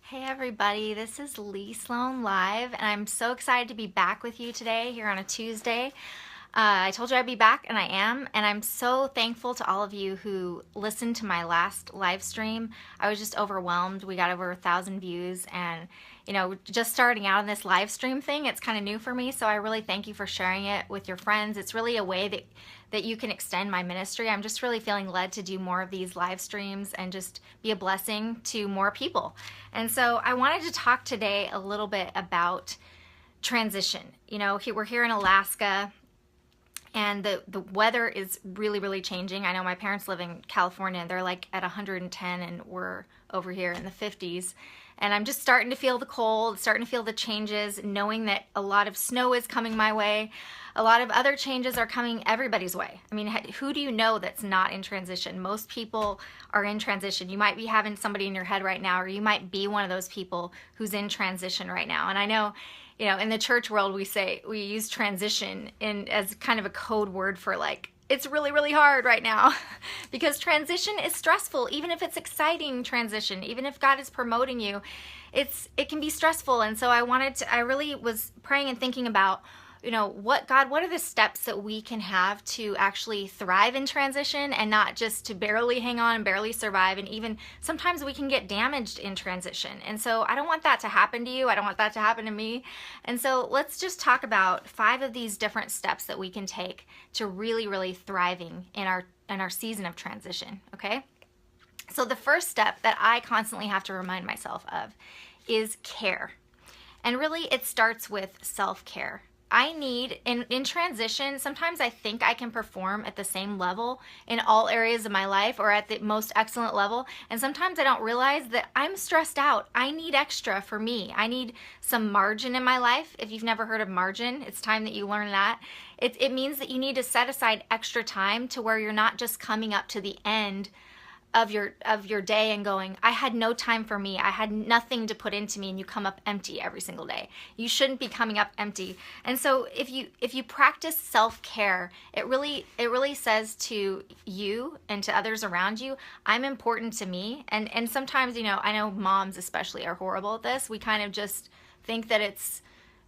Hey everybody, this is Lee Sloan Live, and I'm so excited to be back with you today here on a Tuesday. I told you I'd be back, and I am, and I'm so thankful to all of you who listened to my last live stream. I was just overwhelmed. We got over 1,000 views, and just starting out in this live stream thing, it's kind of new for me, so I really thank you for sharing it with your friends. It's really a way that you can extend my ministry. I'm just really feeling led to do more of these live streams and just be a blessing to more people. And so I wanted to talk today a little bit about transition. We're here in Alaska, and the weather is really, really changing. I know my parents live in California, and they're like at 110, and we're over here in the 50s. And I'm just starting to feel the cold, starting to feel the changes, knowing that a lot of snow is coming my way. A lot of other changes are coming everybody's way. I mean, who do you know that's not in transition? Most people are in transition. You might be having somebody in your head right now, or you might be one of those people who's in transition right now. And I know, in the church world, we use transition as kind of a code word for like, it's really, really hard right now because transition is stressful. Even if it's exciting transition, even if God is promoting you, it can be stressful. And so I really was praying and thinking about, what are the steps that we can have to actually thrive in transition and not just to barely hang on and barely survive. And even sometimes we can get damaged in transition. And so I don't want that to happen to you. I don't want that to happen to me. And so let's just talk about 5 of these different steps that we can take to really, really thriving in our season of transition. Okay. So the first step that I constantly have to remind myself of is care. And really it starts with self-care. I need, in transition, sometimes I think I can perform at the same level in all areas of my life or at the most excellent level. And sometimes I don't realize that I'm stressed out. I need extra for me. I need some margin in my life. If you've never heard of margin, it's time that you learn that. It means that you need to set aside extra time to where you're not just coming up to the end of your day and going, I had no time for me. I had nothing to put into me, and you come up empty every single day. You shouldn't be coming up empty. And so if you practice self-care, it really says to you and to others around you, I'm important to me. And sometimes, I know moms especially are horrible at this. We kind of just think that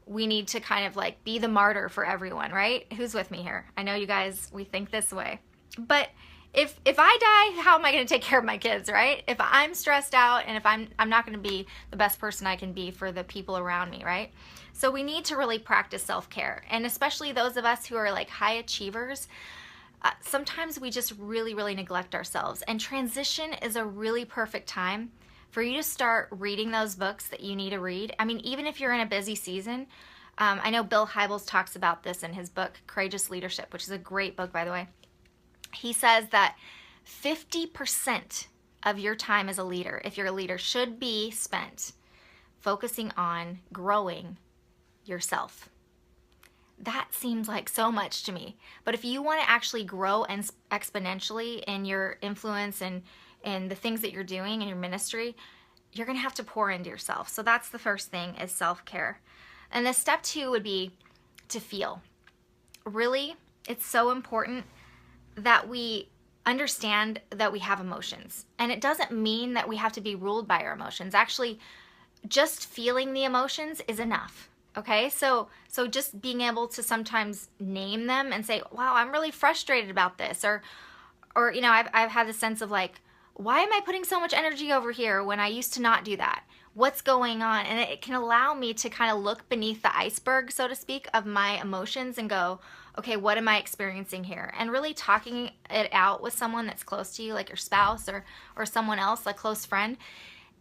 we need to kind of like be the martyr for everyone, right? Who's with me here? I know you guys, we think this way. But if I die, how am I going to take care of my kids, right? If I'm stressed out and if I'm not going to be the best person I can be for the people around me, right? So we need to really practice self-care. And especially those of us who are like high achievers, sometimes we just really, really neglect ourselves. And transition is a really perfect time for you to start reading those books that you need to read. I mean, even if you're in a busy season, I know Bill Hybels talks about this in his book, Courageous Leadership, which is a great book, by the way. He says that 50% of your time as a leader, if you're a leader, should be spent focusing on growing yourself. That seems like so much to me. But if you want to actually grow exponentially in your influence and the things that you're doing in your ministry, you're going to have to pour into yourself. So that's the first thing, is self-care. And the step 2 would be to feel. Really, it's so important that we understand that we have emotions. And it doesn't mean that we have to be ruled by our emotions. Actually, just feeling the emotions is enough. Okay? So just being able to sometimes name them and say, wow, I'm really frustrated about this. Or I've had the sense of like, why am I putting so much energy over here when I used to not do that? What's going on? And it can allow me to kind of look beneath the iceberg, so to speak, of my emotions and go, okay, what am I experiencing here? And really talking it out with someone that's close to you, like your spouse or someone else, a close friend,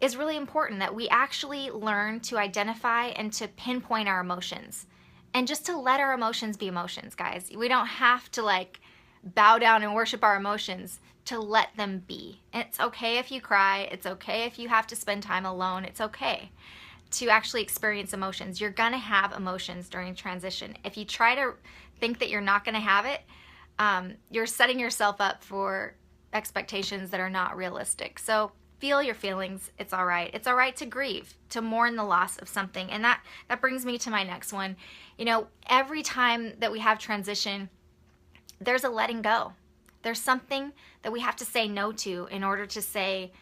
is really important, that we actually learn to identify and to pinpoint our emotions. And just to let our emotions be emotions, guys. We don't have to like bow down and worship our emotions, to let them be. It's okay if you cry. It's okay if you have to spend time alone. It's okay to actually experience emotions. You're going to have emotions during transition. If you try to think that you're not going to have it, you're setting yourself up for expectations that are not realistic. So feel your feelings. It's all right. It's all right to grieve, to mourn the loss of something. And that brings me to my next one. Every time that we have transition, there's a letting go. There's something that we have to say no to in order to say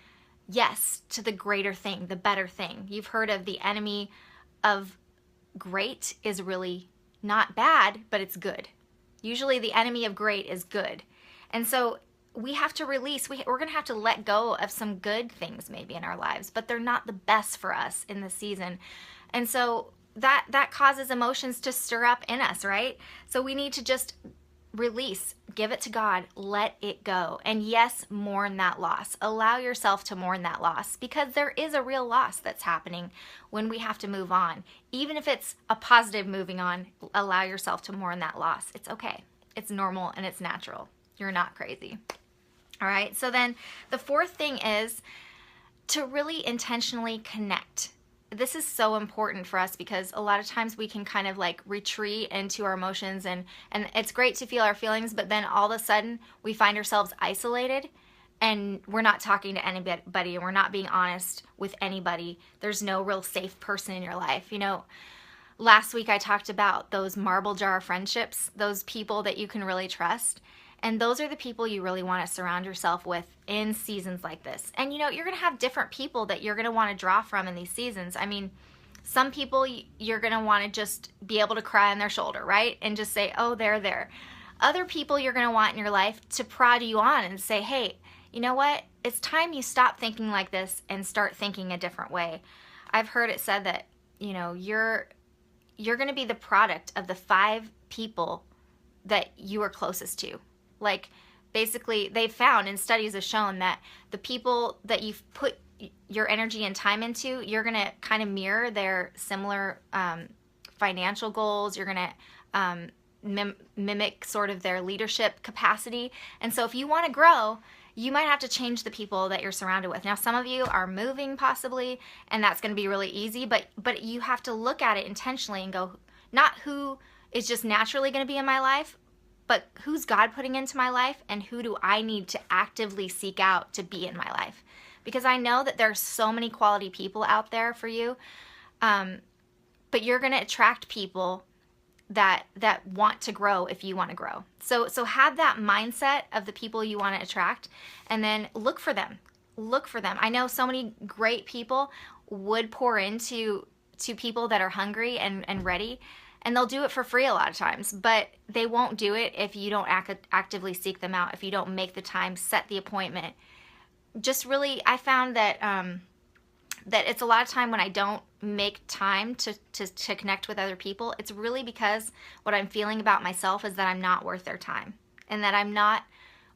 yes to the greater thing, the better thing. You've heard of the enemy of great is really not bad, but it's good. Usually the enemy of great is good. And so we have to release, we're going to have to let go of some good things maybe in our lives, but they're not the best for us in this season. And so that causes emotions to stir up in us, right? So we need to just release, give it to God, let it go. And yes, mourn that loss. Allow yourself to mourn that loss, because there is a real loss that's happening when we have to move on. Even if it's a positive moving on, allow yourself to mourn that loss. It's okay. It's normal and it's natural. You're not crazy. All right. So then the fourth thing is to really intentionally connect. This is so important for us, because a lot of times we can kind of like retreat into our emotions, and it's great to feel our feelings, but then all of a sudden we find ourselves isolated and we're not talking to anybody and we're not being honest with anybody. There's no real safe person in your life. You know, last week I talked about those marble jar friendships, those people that you can really trust. And those are the people you really want to surround yourself with in seasons like this. And you know, you're going to have different people that you're going to want to draw from in these seasons. I mean, some people you're going to want to just be able to cry on their shoulder, right? And just say, oh, they're there. Other people you're going to want in your life to prod you on and say, hey, you know what? It's time you stop thinking like this and start thinking a different way. I've heard it said that, you know, you're going to be the product of the 5 people that you are closest to. Like, basically, they've found, and studies have shown, that the people that you've put your energy and time into, you're going to kind of mirror their similar financial goals. You're going to mimic sort of their leadership capacity. And so if you want to grow, you might have to change the people that you're surrounded with. Now, some of you are moving possibly, and that's going to be really easy, but you have to look at it intentionally and go, not who is just naturally going to be in my life, but who's God putting into my life, and who do I need to actively seek out to be in my life? Because I know that there's so many quality people out there for you, but you're going to attract people that want to grow if you want to grow. So have that mindset of the people you want to attract, and then look for them. Look for them. I know so many great people would pour into people that are hungry and ready. And they'll do it for free a lot of times, but they won't do it if you don't actively seek them out, if you don't make the time, set the appointment. Just really, I found that that it's a lot of time when I don't make time to connect with other people, it's really because what I'm feeling about myself is that I'm not worth their time, and that I'm not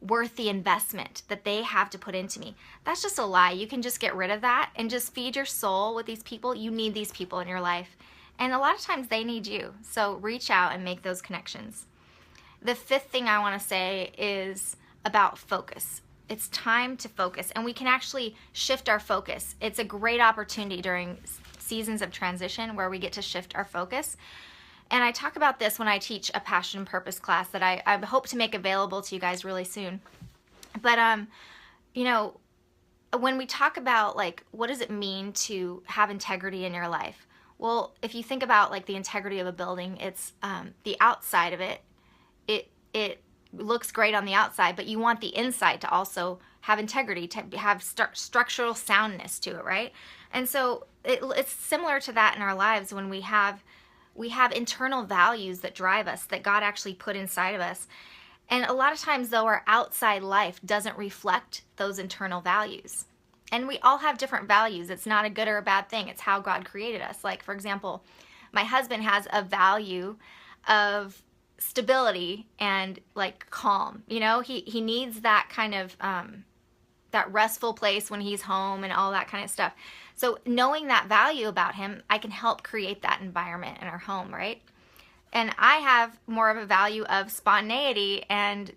worth the investment that they have to put into me. That's just a lie. You can just get rid of that and just feed your soul with these people. You need these people in your life. And a lot of times they need you. So reach out and make those connections. The fifth thing I want to say is about focus. It's time to focus, and we can actually shift our focus. It's a great opportunity during seasons of transition where we get to shift our focus. And I talk about this when I teach a passion and purpose class that I hope to make available to you guys really soon. But, you know, when we talk about, like, what does it mean to have integrity in your life? Well, if you think about like the integrity of a building, it's the outside of it. It looks great on the outside, but you want the inside to also have integrity, to have structural soundness to it, right? And so it's similar to that in our lives when we have internal values that drive us, that God actually put inside of us. And a lot of times, though, our outside life doesn't reflect those internal values. And we all have different values. It's not a good or a bad thing. It's how God created us. Like, for example, my husband has a value of stability and like calm. You know, he needs that kind of that restful place when he's home and all that kind of stuff. So knowing that value about him, I can help create that environment in our home, right? And I have more of a value of spontaneity and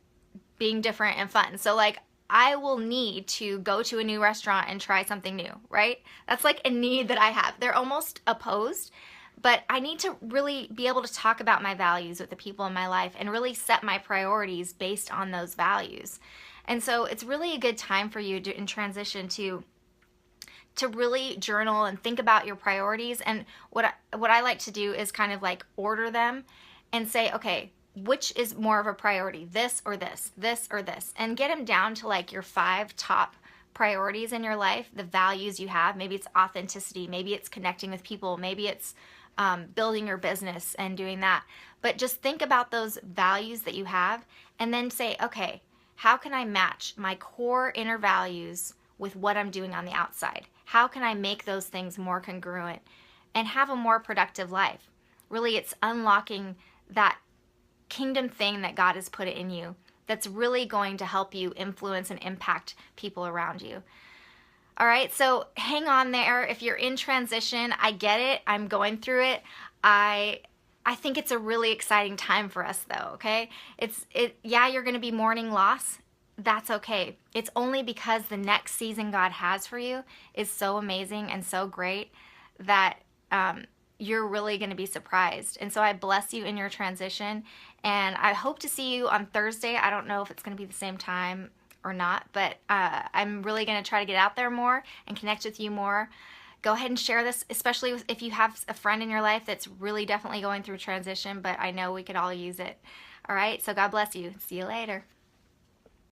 being different and fun. So like, I will need to go to a new restaurant and try something new, right? That's like a need that I have. They're almost opposed, but I need to really be able to talk about my values with the people in my life and really set my priorities based on those values. And so it's really a good time for you in transition to really journal and think about your priorities. And what I like to do is kind of like order them and say, okay, which is more of a priority, this or this, this or this, and get them down to like your 5 top priorities in your life, the values you have. Maybe it's authenticity, maybe it's connecting with people, maybe it's building your business and doing that. But just think about those values that you have and then say, okay, how can I match my core inner values with what I'm doing on the outside? How can I make those things more congruent and have a more productive life? Really, it's unlocking that kingdom thing that God has put in you that's really going to help you influence and impact people around you. All right, so hang on there. If you're in transition, I get it. I'm going through it. I think it's a really exciting time for us though, okay? Yeah, you're going to be mourning loss. That's okay. It's only because the next season God has for you is so amazing and so great that you're really going to be surprised. And so I bless you in your transition, and I hope to see you on Thursday. I don't know if it's going to be the same time or not, but I'm really going to try to get out there more and connect with you more. Go ahead and share this, especially if you have a friend in your life that's really definitely going through transition, but I know we could all use it. All right, so God bless you. See you later.